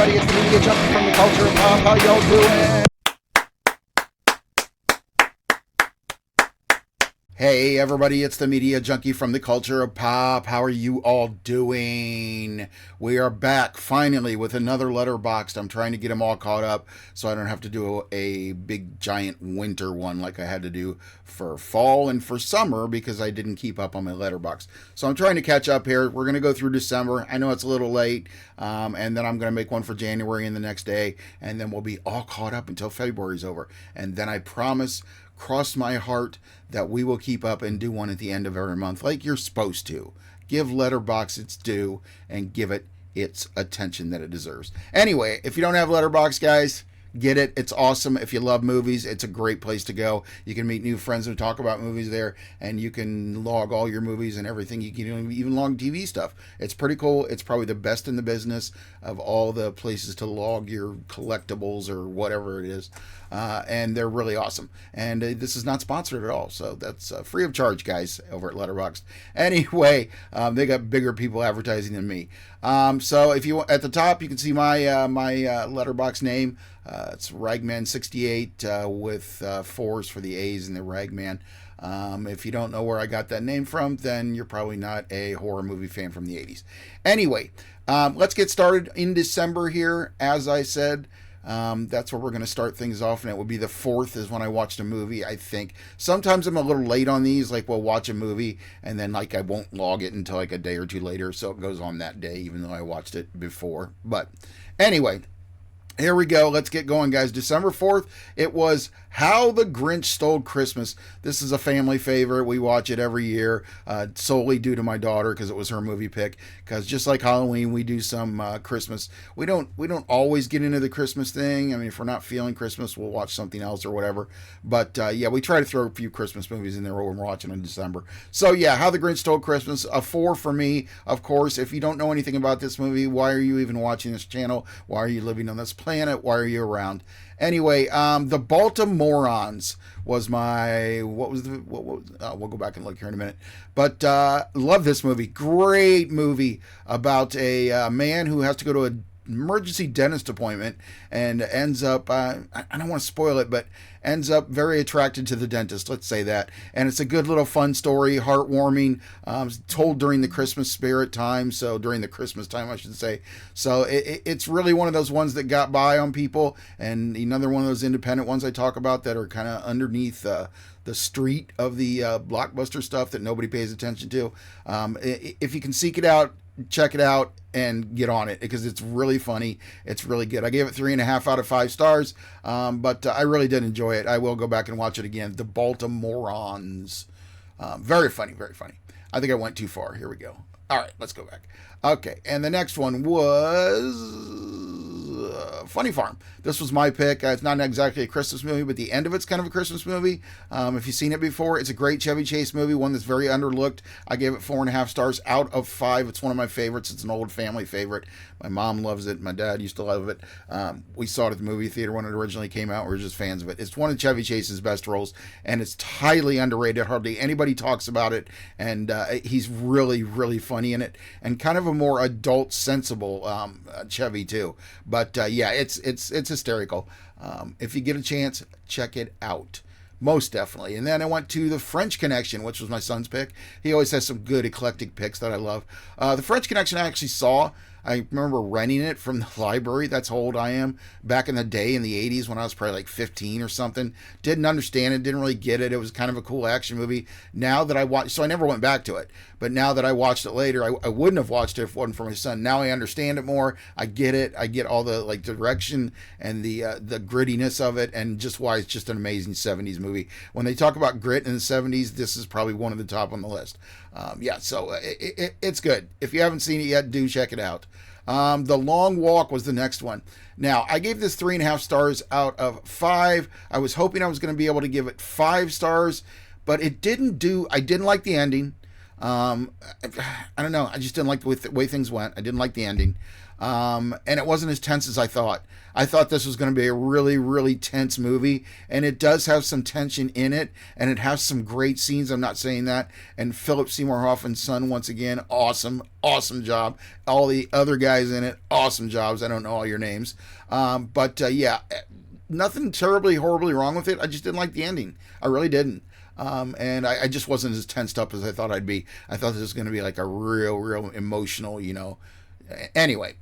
everybody, it's the media junkie from the culture of pop. How y'all doing? Hey everybody, it's the media junkie from the culture of pop. How are you all doing? We are back finally with another Letterboxd. I'm trying to get them all caught up so I don't have to do a big giant winter one like I had to do for fall and for summer because I didn't keep up on my Letterboxd. So I'm trying to catch up here. We're going to go through December. I know it's a little late, and then I'm going to make one for January and the next day, and then we'll be all caught up until February's over. And then I promise, cross my heart, that we will keep up and do one at the end of every month like you're supposed to. Give Letterboxd its due and give it its attention that it deserves. Anyway, if you don't have Letterboxd, guys, get it. It's awesome. If you love movies, it's a great place to go. You can meet new friends and talk about movies there, and you can log all your movies and everything. You can even log TV stuff. It's pretty cool. It's probably the best in the business of all the places to log your collectibles or whatever it is. And they're really awesome. And this is not sponsored at all, so that's free of charge, guys, over at Letterboxd. Anyway, they got bigger people advertising than me. So if you at the top, you can see my Letterboxd name. It's Ragman68 with 4s for the A's in the Ragman. If you don't know where I got that name from, then you're probably not a horror movie fan from the 80s. Anyway, let's get started in December here. As I said, that's where we're going to start things off, and it will be the 4th is when I watched a movie, I think. Sometimes I'm a little late on these, like we'll watch a movie, and then like I won't log it until like a day or two later, so it goes on that day, even though I watched it before. But anyway, here we go. Let's get going, guys. December 4th, it was How the Grinch Stole Christmas. This is a family favorite. We watch it every year, solely due to my daughter because it was her movie pick. Because just like Halloween, we do some Christmas. We don't always get into the Christmas thing. I mean, if we're not feeling Christmas, we'll watch something else or whatever. But yeah, we try to throw a few Christmas movies in there when we're watching in December. So yeah, How the Grinch Stole Christmas, a 4 for me. Of course, if you don't know anything about this movie, why are you even watching this channel? Why are you living on this planet? Why are you around? Anyway, the Baltimoreans was my, we'll go back and look here in a minute. But love this movie. Great movie about a man who has to go to an emergency dentist appointment and ends up, I don't want to spoil it, but ends up very attracted to the dentist, let's say that. And it's a good little fun story, heartwarming, told during the Christmas spirit time, so during the Christmas time, I should say. So it's really one of those ones that got by on people, and another one of those independent ones I talk about that are kind of underneath the street of the blockbuster stuff that nobody pays attention to. If you can seek it out, check it out and get on it because it's really funny. It's really good. I gave it 3.5 out of 5 stars, but I really did enjoy it. I will go back and watch it again. The Baltimoreans. Very funny, very funny. I think I went too far. Here we go. All right, let's go back. Okay, and the next one was Funny Farm. This was my pick. It's not exactly a Christmas movie, but the end of it's kind of a Christmas movie. If you've seen it before, it's a great Chevy Chase movie, one that's very underlooked. I gave it 4.5 stars out of 5. It's one of my favorites. It's an old family favorite. My mom loves it. My dad used to love it. We saw it at the movie theater when it originally came out. We were just fans of it. It's one of Chevy Chase's best roles, and it's highly underrated. Hardly anybody talks about it, and he's really, really funny in it, and kind of a more adult, sensible Chevy too. But yeah, it's hysterical. If you get a chance, check it out. Most definitely. And then I went to The French Connection, which was my son's pick. He always has some good eclectic picks that I love. The French Connection I actually saw. I remember renting it from the library. That's how old I am. Back in the day in the 80s when I was probably like 15 or something. Didn't understand it. Didn't really get it. It was kind of a cool action movie. Now that I watched, so I never went back to it. But now that I watched it later, I wouldn't have watched it if it wasn't for my son. Now I understand it more. I get it. I get all the like direction and the grittiness of it, and just why it's just an amazing 70s movie. When they talk about grit in the 70s, this is probably one of the top on the list. Yeah, so it's good. If you haven't seen it yet, do check it out. The Long Walk was the next one. Now, I gave this 3.5 stars out of 5. I was hoping I was going to be able to give it 5 stars, but it didn't do. I didn't like the ending. Um, I don't know. I just didn't like the way things went. I didn't like the ending. And it wasn't as tense as I thought. I thought this was going to be a really, really tense movie, and it does have some tension in it, and it has some great scenes. I'm not saying that. And Philip Seymour Hoffman's son, once again, awesome, awesome job. All the other guys in it, awesome jobs. I don't know all your names, but yeah, nothing terribly, horribly wrong with it. I just didn't like the ending. I really didn't. And I just wasn't as tensed up as I thought I'd be. I thought this was going to be like a real, real emotional, Anyway,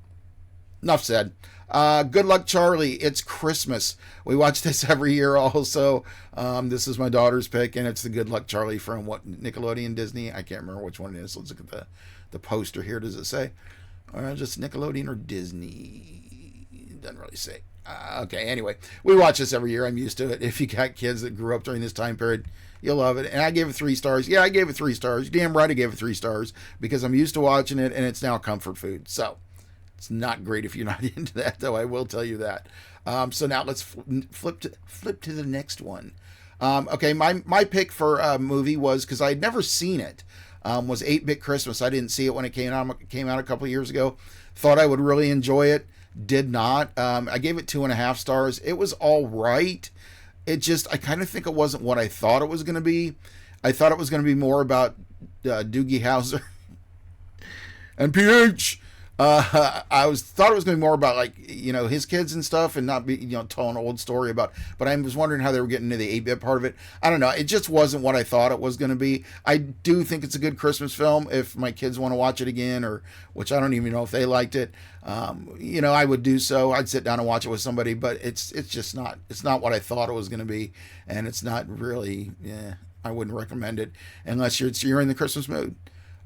enough said. Good Luck Charlie. It's Christmas. We watch this every year also. This is my daughter's pick, and it's the Good Luck Charlie from what, Nickelodeon, Disney? I can't remember which one it is. Let's look at the poster here. Does it say? Or just Nickelodeon or Disney? It doesn't really say. Okay, anyway, we watch this every year. I'm used to it. If you got kids that grew up during this time period, you'll love it. And I gave it 3 stars. Yeah, I gave it 3 stars. Damn right I gave it 3 stars because I'm used to watching it, and it's now comfort food. So it's not great if you're not into that, though. I will tell you that. So now let's flip to the next one. Okay, my pick for a movie was, because I had never seen it, was 8-Bit Christmas. I didn't see it when it came out. It came out a couple of years ago. Thought I would really enjoy it. Did not. I gave it 2.5 stars. It was all right. I kind of think it wasn't what I thought it was going to be. I thought it was going to be more about Doogie Howser and PH. Thought it was going to be more about, like, his kids and stuff, and not be telling an old story about. But I was wondering how they were getting into the 8-bit part of it. I don't know. It just wasn't what I thought it was going to be. I do think it's a good Christmas film if my kids want to watch it again, or which I don't even know if they liked it. I would do so. I'd sit down and watch it with somebody, but it's just not. It's not what I thought it was going to be, and it's not really. Yeah, I wouldn't recommend it unless you're in the Christmas mood.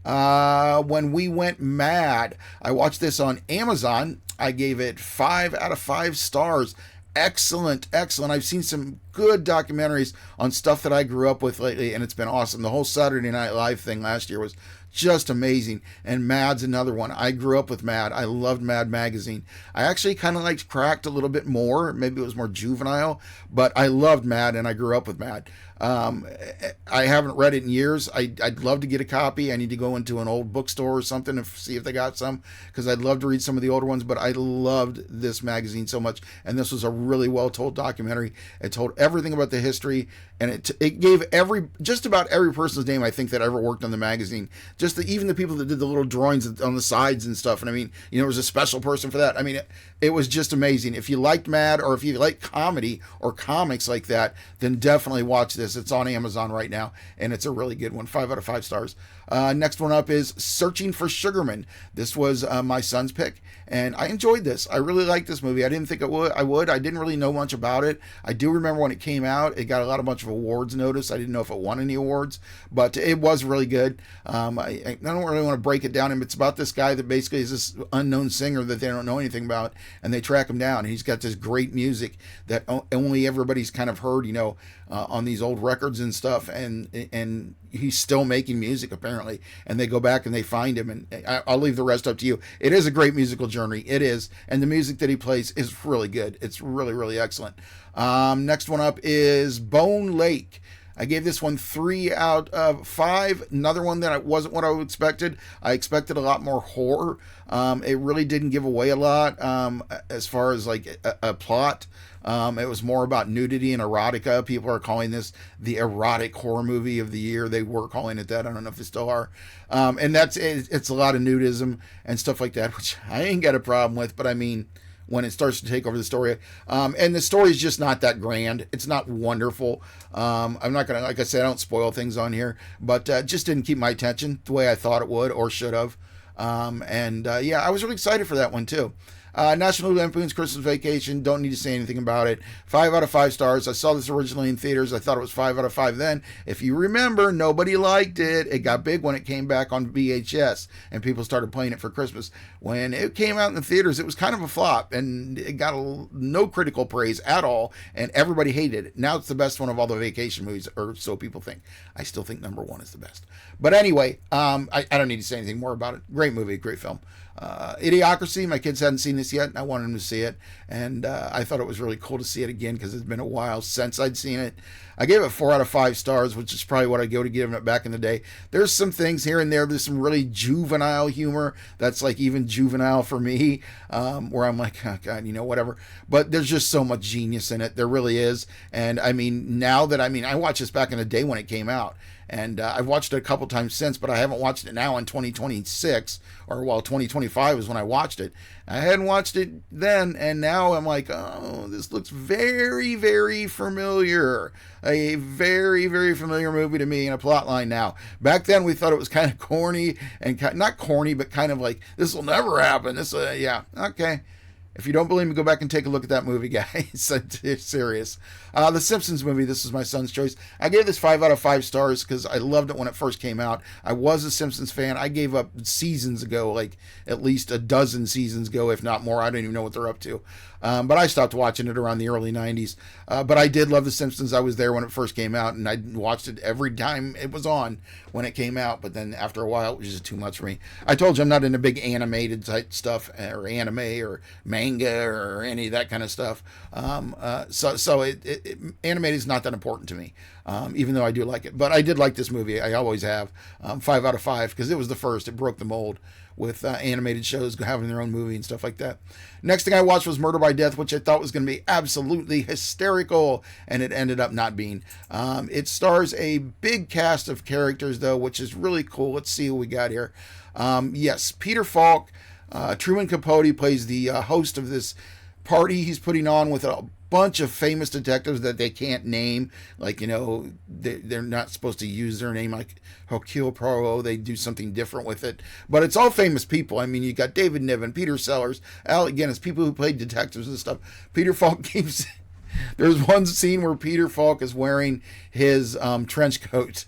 When We Went Mad, I watched this on Amazon. I gave it 5 out of 5 stars. Excellent, excellent. I've seen some good documentaries on stuff that I grew up with lately, and it's been awesome. The whole Saturday Night Live thing last year was just amazing. And Mad's another one. I grew up with Mad. I loved Mad magazine. I actually kind of liked Cracked a little bit more. Maybe it was more juvenile, but I loved Mad, and I grew up with Mad. I haven't read it in years. I'd love to get a copy. I need to go into an old bookstore or something and see if they got some, because I'd love to read some of the older ones, but I loved this magazine so much, and this was a really well told documentary. It told everything about the history, and it gave just about every person's name, I think, that ever worked on the magazine. Even the people that did the little drawings on the sides and stuff. And I mean, there was a special person for that. I mean, it was just amazing. If you liked Mad, or if you like comedy or comics like that, then definitely watch this. It's on Amazon right now, and it's a really good one. 5 out of 5 stars. Next one up is Searching for Sugarman. This was my son's pick, and I enjoyed this. I really liked this movie. I didn't think I would. I didn't really know much about it. I do remember when it came out, it got a bunch of awards notice. I didn't know if it won any awards, but it was really good. I don't really want to break it down. It's about this guy that basically is this unknown singer that they don't know anything about, and they track him down. And he's got this great music that only everybody's kind of heard, on these old records and stuff, and he's still making music apparently. And they go back and they find him, and I'll leave the rest up to you. It is a great musical journey. It is, and the music that he plays is really good. It's really, really excellent. Next one up is Bone Lake. I gave this one 3 out of 5. Another one that wasn't what I expected. I expected a lot more horror. It really didn't give away a lot as far as like a plot. It was more about nudity and erotica. People are calling this the erotic horror movie of the year. They were calling it that. I don't know if they still are. And it's a lot of nudism and stuff like that, which I ain't got a problem with. But I mean, when it starts to take over the story, and the story is just not that grand. It's not wonderful. I'm not gonna, like I said, I don't spoil things on here, but just didn't keep my attention the way I thought it would or should have. Yeah, I was really excited for that one too. National Lampoon's Christmas Vacation, don't need to say anything about it. 5 out of 5 stars. I saw this originally in theaters. I thought it was 5 out of 5 then. If you remember, nobody liked it. It got big when it came back on VHS, and people started playing it for Christmas. When it came out in the theaters, it was kind of a flop, and it got no critical praise at all, and everybody hated it. Now it's the best one of all the vacation movies, or so people think. I still think number 1 is the best. But anyway, I don't need to say anything more about it. Great movie, great film. Idiocracy, my kids hadn't seen this yet, and I wanted them to see it. And I thought it was really cool to see it again because it's been a while since I'd seen it. I gave it 4 out of 5 stars, which is probably what I go to giving it back in the day. There's some things here and there. There's some really juvenile humor that's like even juvenile for me, where I'm like, oh, God, whatever. But there's just so much genius in it. There really is. And I mean, I watched this back in the day when it came out. And I've watched it a couple times since, but I haven't watched it now in 2026, or 2025 is when I watched it. I hadn't watched it then, and now I'm like, oh, this looks very, very familiar. A very, very familiar movie to me, and a plot line now. Back then, we thought it was kind of corny, and not corny, but kind of like, this will never happen. Yeah, okay. If you don't believe me, go back and take a look at that movie, guys. It's serious. The Simpsons movie, this is my son's choice. I gave this 5 out of 5 stars because I loved it when it first came out. I was a Simpsons fan. I gave up seasons ago, like at least a dozen seasons ago, if not more. I don't even know what they're up to. But I stopped watching it around the early 90s. But I did love The Simpsons. I was there when it first came out, and I watched it every time it was on when it came out. But then after a while, it was just too much for me. I told you I'm not into big animated type stuff, or anime, or manga, or any of that kind of stuff. So animated is not that important to me, even though I do like it. But I did like this movie. I always have. 5 out of 5 because it was the first. It broke the mold with animated shows having their own movie and stuff like that. Next thing I watched was Murder by Death, which I thought was going to be absolutely hysterical, and it ended up not being. It stars a big cast of characters, though, which is really cool. Let's see what we got here. Yes, Peter Falk, Truman Capote plays the host of this party he's putting on with a bunch of famous detectives that they can't name. Like, they're not supposed to use their name, like Hercule Poirot. They do something different with it. But it's all famous people. I mean, you got David Niven, Peter Sellers, Alec Guinness, people who played detectives and stuff. Peter Falk keeps... There's one scene where Peter Falk is wearing his trench coat,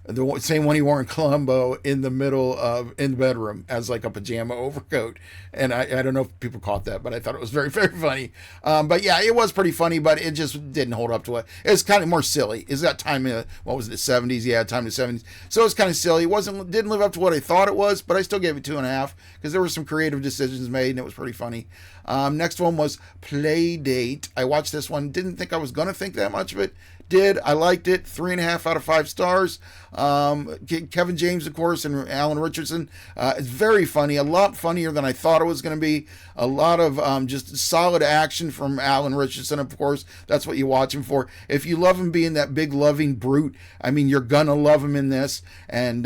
the same one he wore in Columbo, in the bedroom as like a pajama overcoat. And I don't know if people caught that, but I thought it was very, very funny. But yeah, it was pretty funny, but it just didn't hold up to it. It's kind of more silly. Is that time in, what was it, the 70s? Yeah, time in the 70s. So it's kind of silly. It didn't live up to what I thought it was, but I still gave it 2.5 because there were some creative decisions made and it was pretty funny. Next one was Playdate. I watched this one. Didn't think I was going to think that much of it. Did. I liked it. 3.5 out of 5 stars. Kevin James, of course, and Alan Richardson. It's very funny. A lot funnier than I thought it was going to be. A lot of just solid action from Alan Richardson, of course. That's what you watch him for. If you love him being that big loving brute, I mean, you're gonna love him in this. And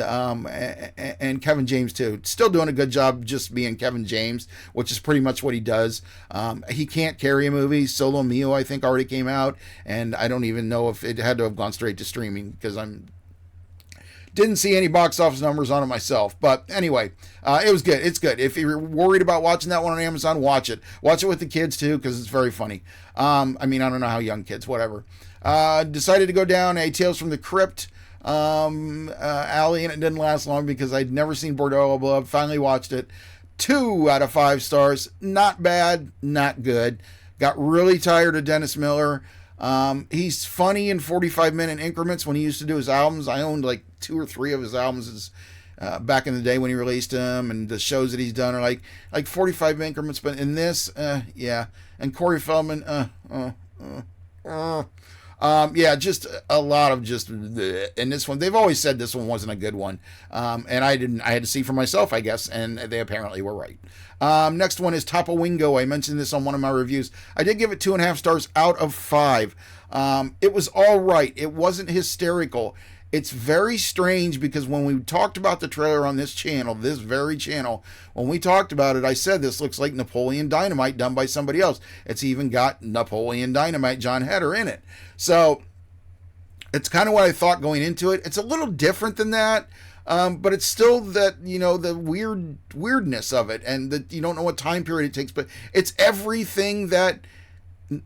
Kevin James too. Still doing a good job just being Kevin James, which is pretty much what he does. He can't carry a movie. Solo Mio, I think, already came out, and I don't even know if it had to have gone straight to streaming because didn't see any box office numbers on it myself. But anyway, it was good. It's good. If you're worried about watching that one on Amazon, watch it. Watch it with the kids too because it's very funny. I mean, I don't know how young kids, whatever. Decided to go down a Tales from the Crypt alley, and it didn't last long because I'd never seen Bordello Blood. Finally watched it. 2 out of 5 stars. Not bad, not good. Got really tired of Dennis Miller. He's funny in 45-minute increments when he used to do his albums. I owned like 2 or 3 of his albums back in the day when he released them, and the shows that he's done are like 45 increments. But in this, yeah. And Corey Feldman, yeah, just a lot of just in this one. They've always said this one wasn't a good one, and I had to see for myself, I guess, and they apparently were right. Next one is Topawingo. I mentioned this on one of my reviews. I did give it 2.5 stars out of 5. It was all right. It wasn't hysterical. It's very strange because when we talked about the trailer on this channel, this very channel, when we talked about it, I said this looks like Napoleon Dynamite done by somebody else. It's even got Napoleon Dynamite, John Heder, in it. So it's kind of what I thought going into it. It's a little different than that. But it's still that, the weirdness of it, and that you don't know what time period it takes, but it's everything that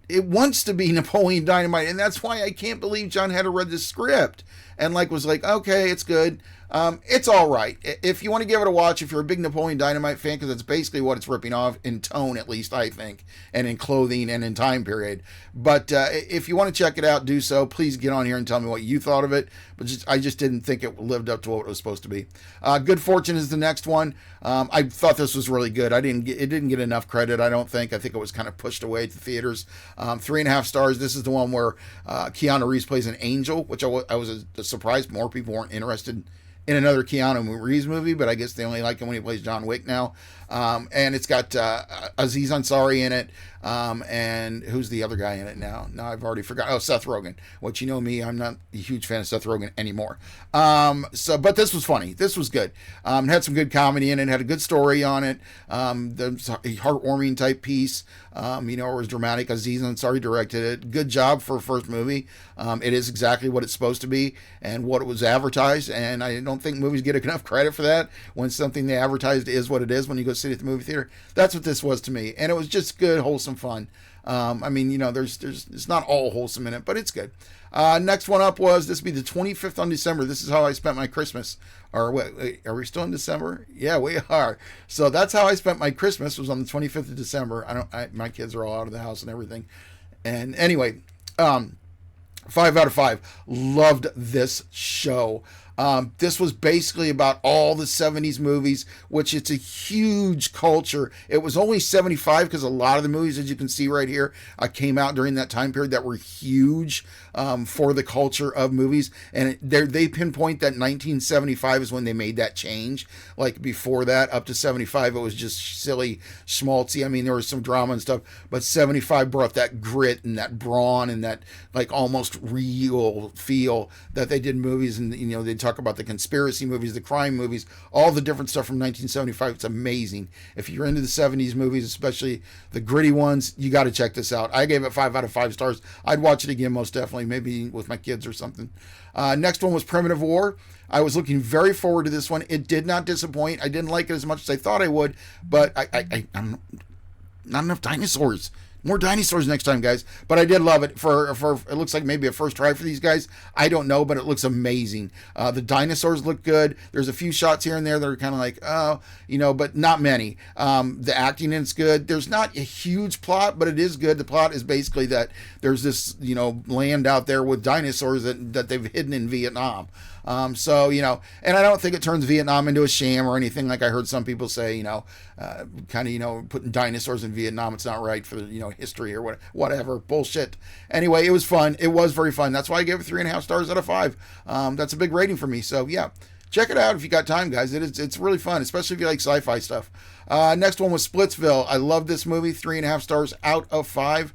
it wants to be Napoleon Dynamite. And that's why I can't believe John Heder read this script and was like, okay, it's good. It's all right. If you want to give it a watch, if you're a big Napoleon Dynamite fan, because it's basically what it's ripping off in tone, at least I think, and in clothing and in time period. But if you want to check it out, do so. Please get on here and tell me what you thought of it. But I just didn't think it lived up to what it was supposed to be. Good Fortune is the next one. I thought this was really good. It didn't get enough credit, I don't think. I think it was kind of pushed away at the theaters. 3.5 stars. This is the one where Keanu Reeves plays an angel, which I was surprised more people weren't interested in another Keanu Reeves movie, but I guess they only like him when he plays John Wick now. And it's got Aziz Ansari in it. And who's the other guy in it now? No, I've already forgot. Oh, Seth Rogen. Which, you know me, I'm not a huge fan of Seth Rogen anymore. But this was funny. This was good. It had some good comedy in it. It had a good story on it. The heartwarming type piece. It was dramatic. Aziz Ansari directed it. Good job for a first movie. It is exactly what it's supposed to be and what it was advertised. And I don't think movies get enough credit for that when something they advertised is what it is when you go see it at the movie theater. That's what this was to me. And it was just good, wholesome fun. There's it's not all wholesome in it, but it's good. Next one up was, this will be the 25th on December. This is how I spent my Christmas. Or wait, are we still in December? Yeah, we are. So that's how I spent my Christmas, was on the 25th of December. My kids are all out of the house and everything. And anyway, 5 out of 5. Loved this show. This was basically about all the 70s movies, which it's a huge culture. It was only 75 because a lot of the movies, as you can see right here, came out during that time period that were huge for the culture of movies. And they pinpoint that 1975 is when they made that change. Like before that, up to 75, it was just silly, schmaltzy. I mean, there was some drama and stuff, but 75 brought that grit and that brawn and that like almost real feel that they did movies. And, they talk about the conspiracy movies, the crime movies, all the different stuff from 1975. It's amazing. If you're into the 70s movies, especially the gritty ones, you got to check this out. I gave it 5 out of 5 stars. I'd watch it again, most definitely, maybe with my kids or something. Next one was Primitive War. I was looking very forward to this one. It did not disappoint. I didn't like it as much as I thought I would, but I'm not enough dinosaurs. More dinosaurs next time, guys. But I did love it. For it looks like maybe a first try for these guys. I don't know, but it looks amazing. The dinosaurs look good. There's a few shots here and there that are kind of like, but not many. The acting in it's good. There's not a huge plot, but it is good. The plot is basically that there's this, land out there with dinosaurs that they've hidden in Vietnam. And I don't think it turns Vietnam into a sham or anything like I heard some people say, putting dinosaurs in Vietnam, it's not right for, history or whatever. Bullshit. Anyway, it was fun. It was very fun. That's why I gave it 3.5 stars out of 5. That's a big rating for me. So, yeah. Check it out if you got time, guys. It's really fun, especially if you like sci-fi stuff. Next one was Splitsville. I love this movie. 3.5 stars out of 5.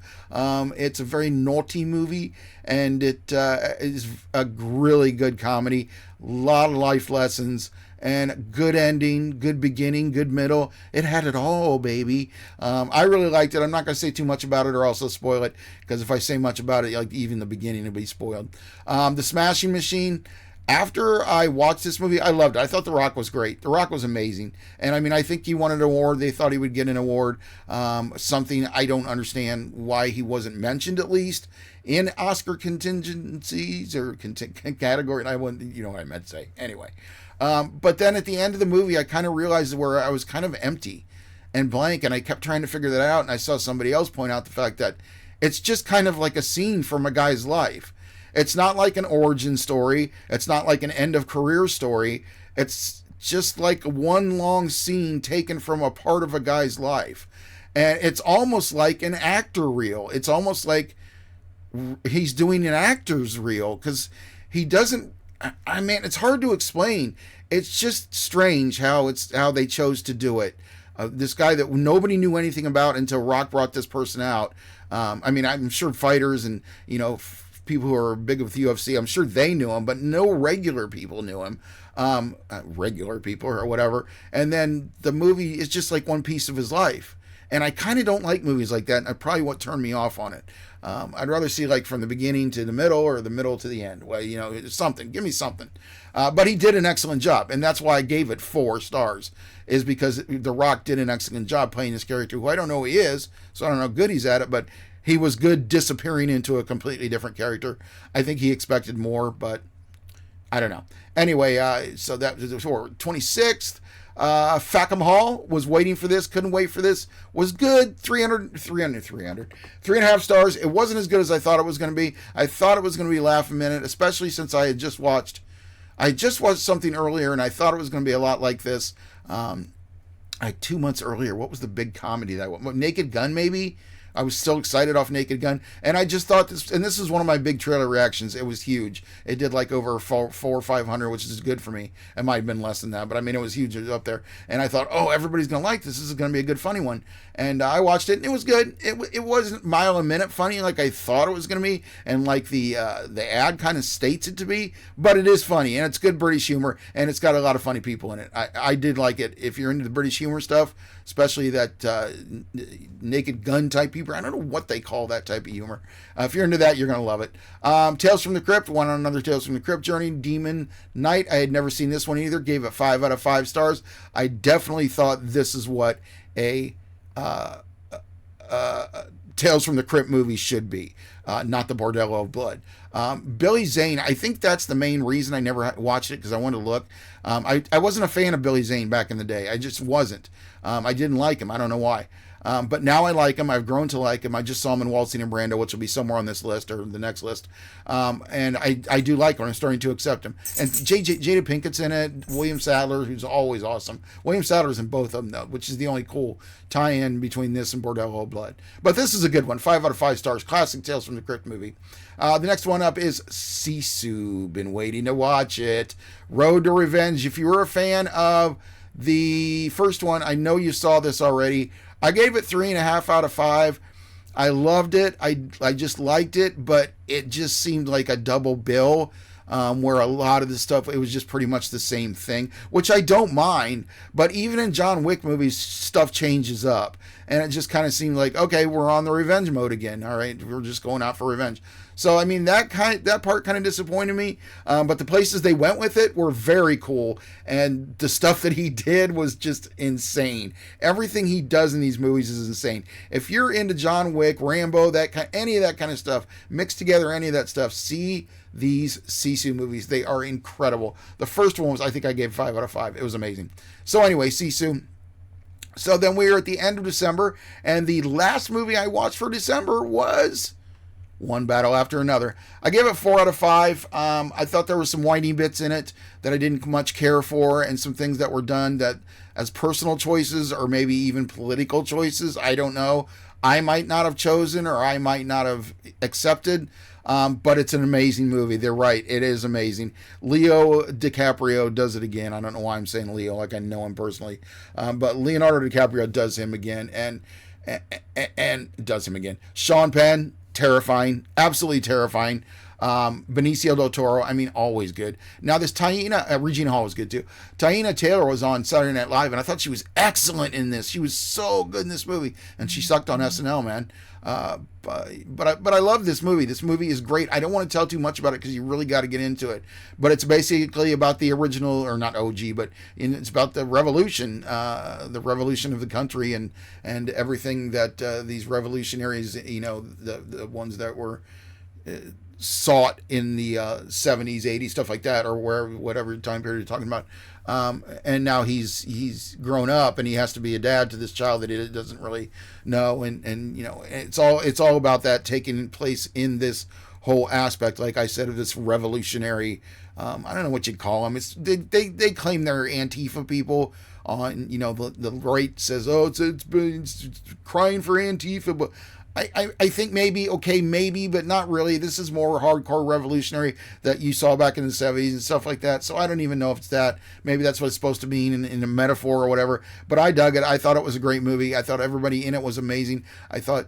It's a very naughty movie, and it is a really good comedy. A lot of life lessons, and good ending, good beginning, good middle. It had it all, baby. I really liked it. I'm not going to say too much about it or also spoil it, because if I say much about it, like even the beginning, it'll be spoiled. The Smashing Machine. After I watched this movie, I loved it. I thought The Rock was great. The Rock was amazing. And I think he wanted an award. They thought he would get an award. Something I don't understand why he wasn't mentioned, at least, in Oscar contingencies or category. I wouldn't, what I meant to say. Anyway. But then at the end of the movie, I kind of realized where I was kind of empty and blank. And I kept trying to figure that out. And I saw somebody else point out the fact that it's just kind of like a scene from a guy's life. It's not like an origin story. It's not like an end of career story. It's just like one long scene taken from a part of a guy's life. And it's almost like an actor reel. It's almost like he's doing an actor's reel, because he doesn't, it's hard to explain. It's just strange how they chose to do it. This guy that nobody knew anything about until Rock brought this person out. I'm sure fighters and, people who are big with UFC, I'm sure they knew him, but no regular people knew him. Regular people or whatever. And then the movie is just like one piece of his life. And I kind of don't like movies like that. And that's probably what turned me off on it. I'd rather see like from the beginning to the middle or the middle to the end. Well, something. Give me something. But he did an excellent job. And that's why I gave it 4 stars, is because The Rock did an excellent job playing this character, who I don't know who he is, so I don't know how good he's at it, but he was good disappearing into a completely different character. I think he expected more, but I don't know. Anyway, so that was 26th. Fackham Hall was waiting for this, couldn't wait for this. Was good. 3.5 stars. It wasn't as good as I thought it was going to be. I thought it was going to be laugh a minute, especially since I just watched something earlier, and I thought it was going to be a lot like this. 2 months earlier, what was the big comedy that Naked Gun, maybe? I was still excited off Naked Gun, and I just thought this, and this is one of my big trailer reactions. It was huge. It did like over four or 500, which is good for me. It might have been less than that, but I mean, it was huge. It was up there, and I thought, oh, everybody's gonna like this. This is gonna be a good, funny one. And I watched it, and it was good. It wasn't mile a minute funny like I thought it was gonna be, and like the ad kind of states it to be, but it is funny, and it's good British humor, and it's got a lot of funny people in it. I did like it. If you're into the British humor stuff, especially that Naked Gun type humor. I don't know what they call that type of humor. If you're into that, you're going to love it. Tales from the Crypt, one on another Tales from the Crypt journey. Demon Knight, I had never seen this one either. Gave it 5 out of 5 stars. I definitely thought this is what a Tales from the Crypt movie should be, not the Bordello of Blood. Billy Zane, I think that's the main reason I never watched it, because I wanted to look. I wasn't a fan of Billy Zane back in the day. I just wasn't. I didn't like him. I don't know why. But now I like him. I've grown to like him. I just saw him in Waltzing and Brando, which will be somewhere on this list or the next list. And I do like him. I'm starting to accept him. And Jada Pinkett's in it. William Sadler, who's always awesome. William Sadler's in both of them, though, which is the only cool tie-in between this and Bordello of Blood. But this is a good one. 5 out of 5 stars. Classic Tales from the Crypt movie. The next one up is Sisu. Been waiting to watch it. Road to Revenge. If you were a fan of the first one, I know you saw this already. I gave it 3.5 out of 5. I loved it. I just liked it, but it just seemed like a double bill, where a lot of the stuff, it was just pretty much the same thing, which I don't mind. But even in John Wick movies, stuff changes up, and it just kind of seemed like, okay, we're on the revenge mode again. All right, we're just going out for revenge. So I mean, that part kind of disappointed me, but the places they went with it were very cool, and the stuff that he did was just insane. Everything he does in these movies is insane. If you're into John Wick, Rambo, any of that kind of stuff, mixed together, any of that stuff, see these Sisu movies. They are incredible. The first one was, I think I gave 5 out of 5. It was amazing. So anyway, Sisu. So then we are at the end of December, and the last movie I watched for December was One Battle After Another. I gave it 4 out of 5. I thought there were some whiny bits in it that I didn't much care for, and some things that were done that as personal choices or maybe even political choices, I don't know, I might not have chosen or I might not have accepted. But it's an amazing movie. They're right. It is amazing. Leo DiCaprio does it again. I don't know why I'm saying Leo, like I know him personally. But Leonardo DiCaprio does him again, and does him again. Sean Penn, terrifying, absolutely terrifying. Benicio del Toro, I mean, always good. Now this Regina Hall was good too. Taina Taylor was on Saturday Night Live, and I thought she was excellent in this. She was so good in this movie, and she sucked on SNL, man. But I love this movie. This movie is great. I don't want to tell too much about it because you really got to get into it. But it's basically about the original, or not OG, but it's about the revolution of the country, and everything that these revolutionaries, the ones that were sought in the 70s, 80s, stuff like that, or whatever time period you're talking about. And now he's grown up, and he has to be a dad to this child that he doesn't really know, and it's all about that taking place in this whole aspect, like I said, of this revolutionary. I don't know what you'd call them. They claim they're Antifa people. On the right says, oh, it's crying for Antifa, but I think maybe, but not really. This is more hardcore revolutionary that you saw back in the 70s and stuff like that. So I don't even know if it's that. Maybe that's what it's supposed to mean in a metaphor or whatever. But I dug it. I thought it was a great movie. I thought everybody in it was amazing. I thought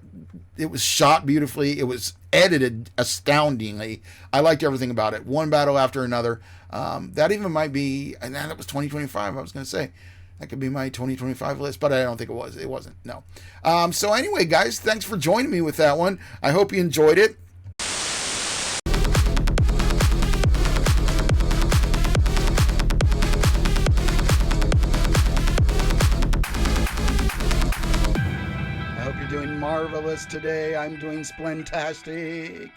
it was shot beautifully. It was edited astoundingly. I liked everything about it. One Battle After Another. That even might be, and that was 2025, I was going to say. That could be my 2025 list, but I don't think it was. It wasn't, no. So anyway, guys, thanks for joining me with that one. I hope you enjoyed it. I hope you're doing marvelous today. I'm doing splentastic.